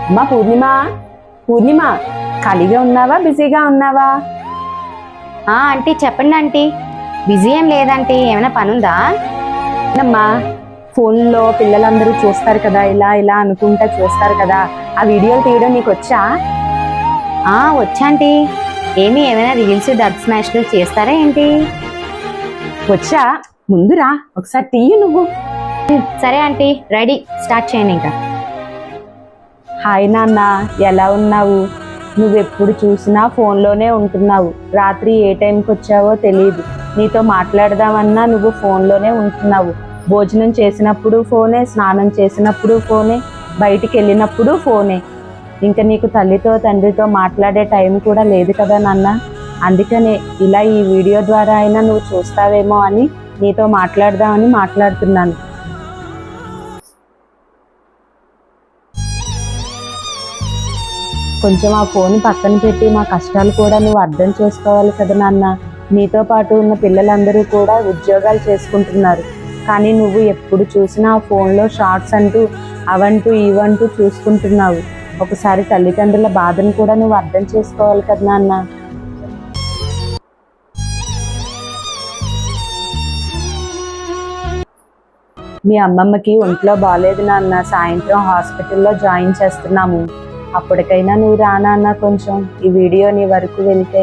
అమ్మా పూర్ణిమ, పూర్ణిమ ఖాళీగా ఉన్నావా, బిజీగా ఉన్నావా? ఆంటీ చెప్పండి ఆంటీ. బిజీ ఏం లేదంటీ, ఏమైనా పనుందా? అమ్మా ఫోన్లో పిల్లలందరూ చూస్తారు కదా, ఇలా ఇలా అనుకుంటా చూస్తారు కదా, ఆ వీడియోలు తీయడం నీకు వచ్చా? వచ్చాంటీ. ఏమైనా రీల్స్ డబ్ స్మాష్లు చేస్తారా ఏంటి? వచ్చా, ముందురా ఒకసారి తీయ నువ్వు. సరే ఆంటీ, రెడీ, స్టార్ట్ చేయండి ఇంకా. హాయ్ నాన్న, ఎలా ఉన్నావు? నువ్వెప్పుడు చూసినా ఫోన్లోనే ఉంటున్నావు. రాత్రి ఏ టైంకి వచ్చావో తెలియదు. నీతో మాట్లాడదామన్నా నువ్వు ఫోన్లోనే ఉంటున్నావు. భోజనం చేసినప్పుడు ఫోనే, స్నానం చేసినప్పుడు ఫోనే, బయటికి వెళ్ళినప్పుడు ఫోనే. ఇంకా నీకు తల్లితో తండ్రితో మాట్లాడే టైం కూడా లేదు కదా నాన్న. అందుకనే ఇలా ఈ వీడియో ద్వారా అయినా నువ్వు చూస్తావేమో అని నీతో మాట్లాడదామని మాట్లాడుతున్నాను. కొంచెం ఆ ఫోన్ పక్కన పెట్టి మా కష్టాలు కూడా నువ్వు అర్థం చేసుకోవాలి కదా నాన్న. నీతో పాటు ఉన్న పిల్లలందరూ కూడా ఉద్యోగాలు చేసుకుంటున్నారు. కానీ నువ్వు ఎప్పుడు చూసినా ఆ ఫోన్లో షార్ట్స్ అంటూ అవంటూ ఇవంటూ చూసుకుంటున్నావు. ఒకసారి తల్లిదండ్రుల బాధను కూడా నువ్వు అర్థం చేసుకోవాలి కదా నాన్న. మీ అమ్మమ్మకి ఒంట్లో బాగాలేదు నాన్న, సాయంత్రం హాస్పిటల్లో జాయిన్ చేస్తున్నాము. అప్పటికైనా నువ్వు రానా కొంచెం ఈ వీడియో నీ వరకు వెళ్తే.